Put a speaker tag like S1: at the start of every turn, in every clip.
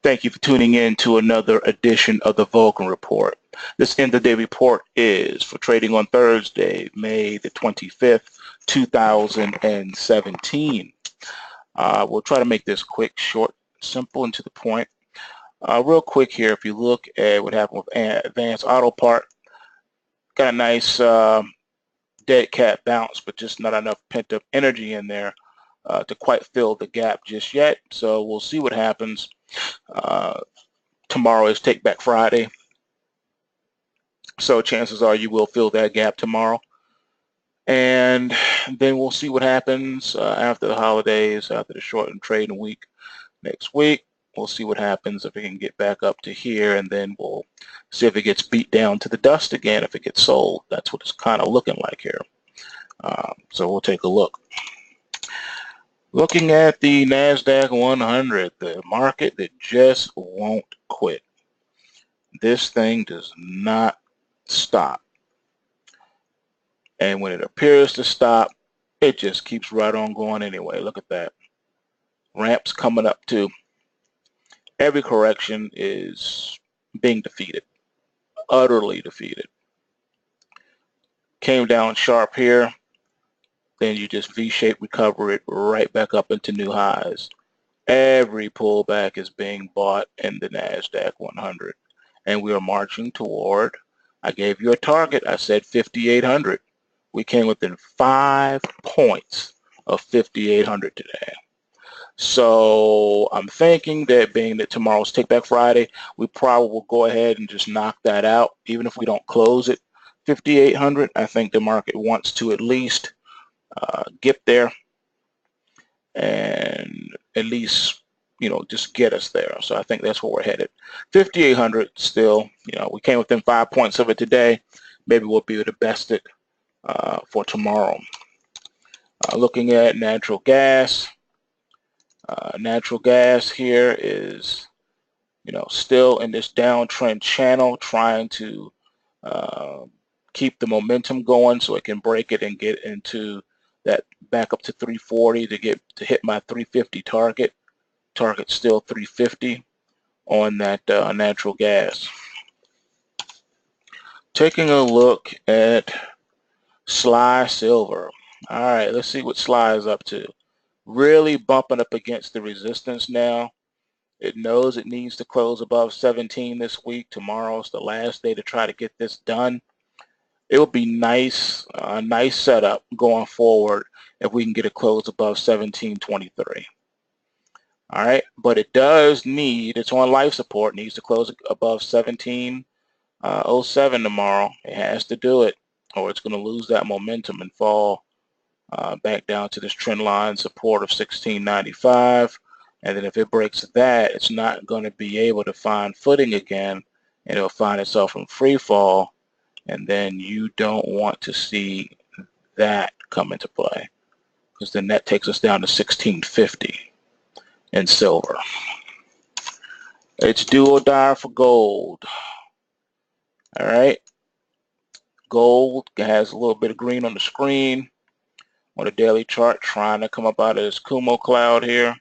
S1: Thank you for tuning in to another edition of the Vulcan Report. This end-of-day report is for trading on Thursday, May the 25th, 2017. We'll try to make this quick, short, simple, and to the point. Real quick here, if you look at what happened with Advanced Auto Part, got a nice dead cat bounce, but just not enough pent-up energy in there to quite fill the gap just yet. So we'll see what happens. Tomorrow is Take Back Friday, so chances are you will fill that gap tomorrow, and then we'll see what happens after the holidays, after the shortened trading week next week. We'll see what happens if it can get back up to here, and then we'll see if it gets beat down to the dust again, if it gets sold. That's what it's kind of looking like here. So we'll take a look. Looking at the NASDAQ 100, the market that just won't quit. This thing does not stop. And when it appears to stop, it just keeps right on going anyway. Look at that. Ramps coming up too. Every correction is being defeated. Utterly defeated. Came down sharp here. Then you just V-shape recover it right back up into new highs. Every pullback is being bought in the NASDAQ 100. And we are marching toward, I gave you a target. I said 5,800. We came within 5 points of 5,800 today. So I'm thinking that being that tomorrow's Take Back Friday, we probably will go ahead and just knock that out. Even if we don't close it 5,800, I think the market wants to at least get there and at least, just get us there. So I think that's where we're headed. 5,800 still, we came within 5 points of it today. Maybe we'll be able to best it for tomorrow. Looking at natural gas. Natural gas here is, still in this downtrend channel, trying to keep the momentum going so it can break it and get into that back up to 340 to hit my 350 target. Target still 350 on that natural gas. Taking a look at SLY Silver. All right, let's see what SLY is up to. Really bumping up against the resistance now. It knows it needs to close above 17 this week. Tomorrow's the last day to try to get this done. It would be nice, a nice setup going forward if we can get a close above 17.23. All right, but it does need, it's on life support, needs to close above 17.07 tomorrow. It has to do it, or it's going to lose that momentum and fall back down to this trend line support of 16.95. And then if it breaks that, it's not going to be able to find footing again, and it'll find itself in free fall. And then you don't want to see that come into play, because then that takes us down to 16.50 in silver. It's do or die for gold. All right. Gold has a little bit of green on the screen on the daily chart, trying to come up out of this Kumo cloud here.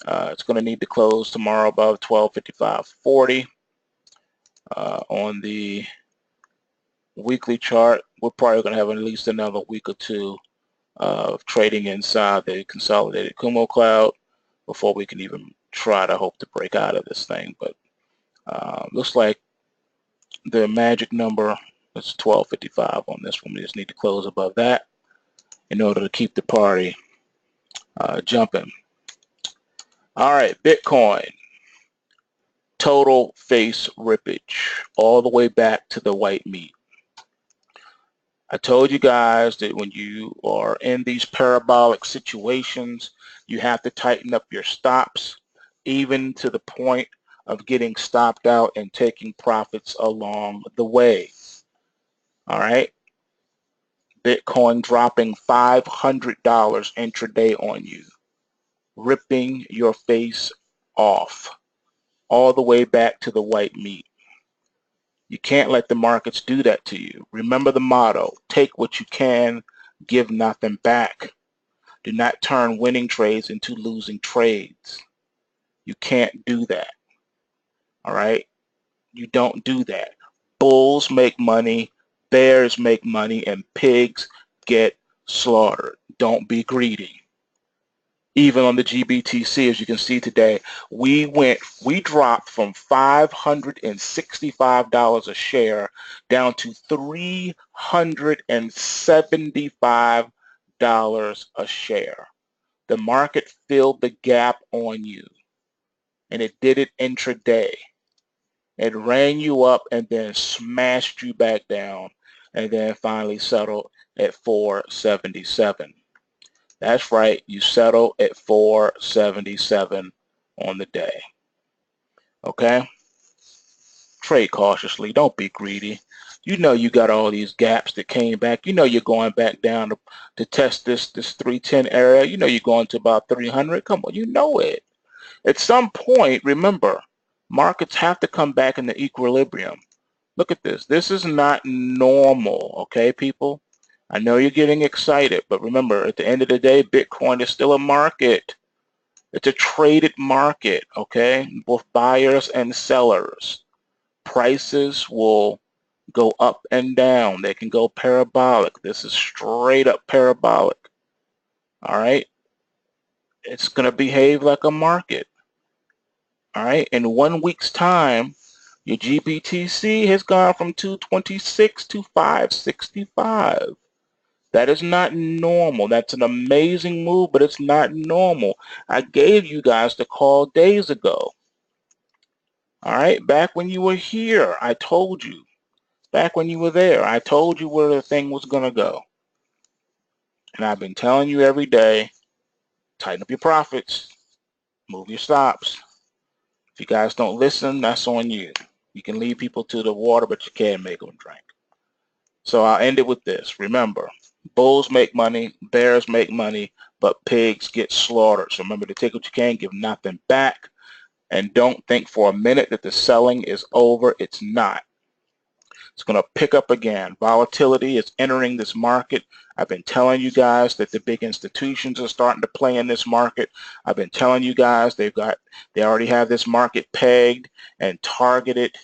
S1: It's going to need to close tomorrow above 1255.40. On the weekly chart, we're probably going to have at least another week or two of trading inside the consolidated Kumo cloud before we can even try to hope to break out of this thing. But looks like the magic number is 1255 on this one. We just need to close above that in order to keep the party jumping. All right, Bitcoin. Total face rippage all the way back to the white meat. I told you guys that when you are in these parabolic situations, you have to tighten up your stops, even to the point of getting stopped out and taking profits along the way. All right. Bitcoin dropping $500 intraday on you, ripping your face off all the way back to the white meat. You can't let the markets do that to you. Remember the motto: take what you can, give nothing back. Do not turn winning trades into losing trades. You can't do that. All right? You don't do that. Bulls make money, bears make money, and pigs get slaughtered. Don't be greedy. Even on the GBTC, as you can see today, we dropped from $565 a share down to $375 a share. The market filled the gap on you, and it did it intraday. It ran you up and then smashed you back down, and then finally settled at 477. That's right, you settle at 477 on the day. Okay? Trade cautiously. Don't be greedy. You know you got all these gaps that came back. You know you're going back down to test this 310 area. You know you're going to about 300. Come on, you know it. At some point, remember, markets have to come back into equilibrium. Look at this. This is not normal, okay, people? I know you're getting excited, but remember, at the end of the day, Bitcoin is still a market. It's a traded market, okay? Both buyers and sellers. Prices will go up and down. They can go parabolic. This is straight up parabolic, all right? It's going to behave like a market, all right? In 1 week's time, your GBTC has gone from 226 to 565. That is not normal. That's an amazing move, but it's not normal. I gave you guys the call days ago. All right, back when you were here, I told you. Back when you were there, I told you where the thing was going to go. And I've been telling you every day, tighten up your profits, move your stops. If you guys don't listen, that's on you. You can lead people to the water, but you can't make them drink. So I'll end it with this. Remember, bulls make money, bears make money, but pigs get slaughtered. So remember to take what you can, give nothing back, and don't think for a minute that the selling is over. It's not. It's going to pick up again. Volatility is entering this market. I've been telling you guys that the big institutions are starting to play in this market. I've been telling you guys they already have this market pegged and targeted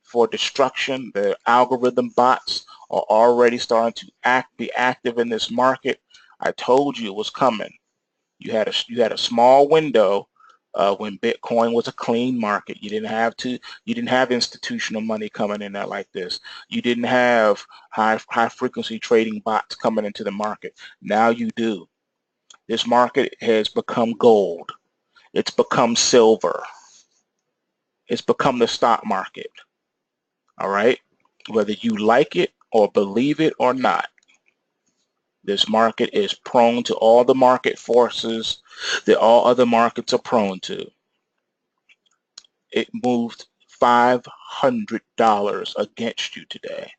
S1: for destruction. The algorithm bots are already starting to be active in this market. I told you it was coming. You had a small window when Bitcoin was a clean market. You didn't have institutional money coming in there like this. You didn't have high frequency trading bots coming into the market. Now you do. This market has become gold. It's become silver. It's become the stock market. All right? Whether you like it or believe it or not, this market is prone to all the market forces that all other markets are prone to. It moved $500 against you today.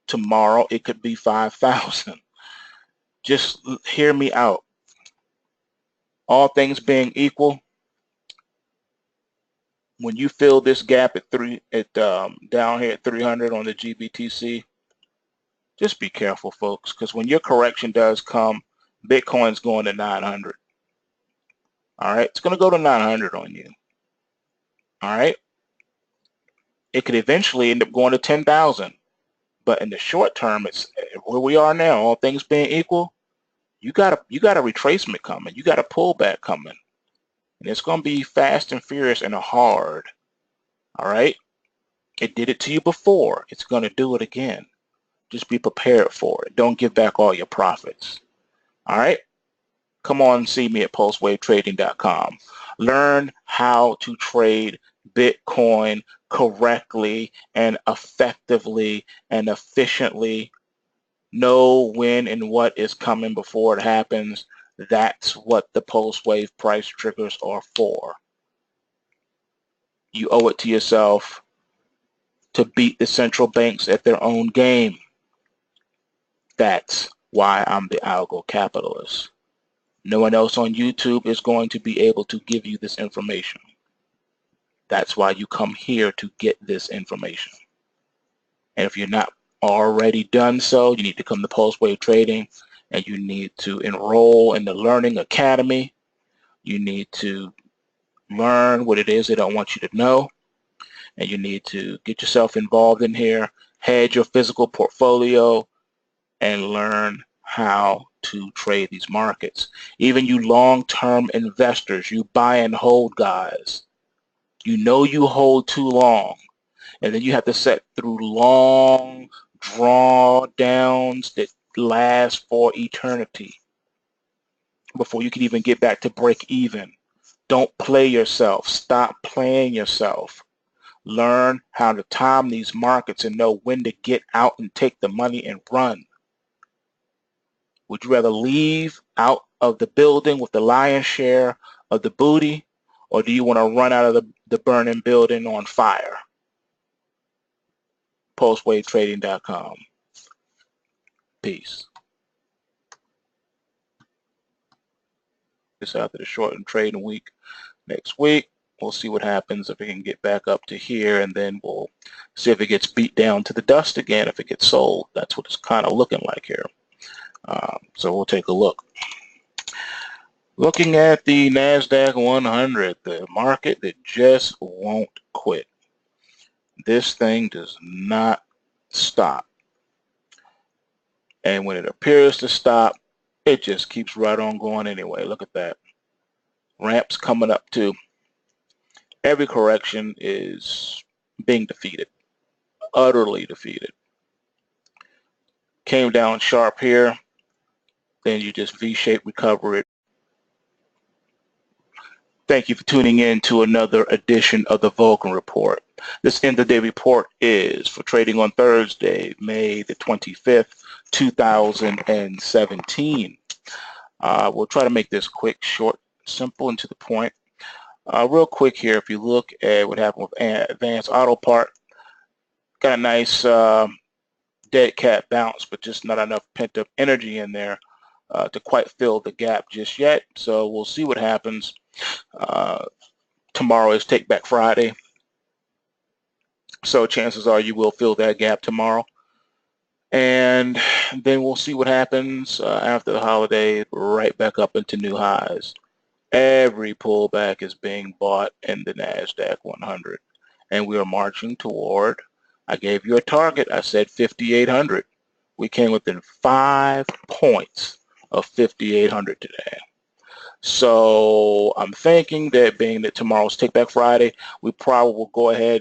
S1: Tomorrow it could be 5,000. Just hear me out. All things being equal, when you fill this gap down here at 300 on the GBTC, just be careful, folks, because when your correction does come, Bitcoin's going to 900. All right, it's going to go to 900 on you. All right, it could eventually end up going to 10,000, but in the short term, it's where we are now. All things being equal, you got a retracement coming. You got a pullback coming, and it's going to be fast and furious and hard. All right, it did it to you before. It's going to do it again. Just be prepared for it. Don't give back all your profits. All right. Come on and see me at pulsewavetrading.com. Learn how to trade Bitcoin correctly and effectively and efficiently. Know when and what is coming before it happens. That's what the pulse wave price triggers are for. You owe it to yourself to beat the central banks at their own game. That's why I'm the algo capitalist. No one else on YouTube is going to be able to give you this information. That's why you come here to get this information. And if you're not already done so, you need to come to Pulse Wave Trading and you need to enroll in the Learning Academy. You need to learn what it is they don't want you to know. and you need to get yourself involved in here, hedge your physical portfolio, and learn how to trade these markets. Even you long-term investors, you buy and hold guys, you know you hold too long, and then you have to sit through long drawdowns that last for eternity before you can even get back to break even. Don't play yourself. Stop playing yourself. Learn how to time these markets and know when to get out and take the money and run. Would you rather leave out of the building with the lion's share of the booty, or do you want to run out of the burning building on fire? Postwavetrading.com. Peace. This after the shortened trading week next week. We'll see what happens if it can get back up to here, and then we'll see if it gets beat down to the dust again, if it gets sold. That's what it's kind of looking like here. So we'll take a look. Looking at the NASDAQ 100, the market that just won't quit. This thing does not stop. And when it appears to stop, it just keeps right on going anyway. Look at that. Ramps coming up too. Every correction is being defeated. Utterly defeated. Came down sharp here. Then you just V-shape recover it. Thank you for tuning in to another edition of the Vulcan Report. This end of the day report is for trading on Thursday, May the 25th, 2017. We'll try to make this quick, short, simple, and to the point. Real quick here, if you look at what happened with Advanced Auto Part, got a nice dead cat bounce, but just not enough pent-up energy in there to quite fill the gap just yet. So we'll see what happens. Tomorrow is Take Back Friday, so chances are you will fill that gap tomorrow, and then we'll see what happens after the holiday, right back up into new highs. Every pullback is being bought in the NASDAQ 100, and we are marching toward, I gave you a target, I said 5,800. We came within 5 points of 5,800 today. So I'm thinking that being that tomorrow's Take Back Friday, we probably will go ahead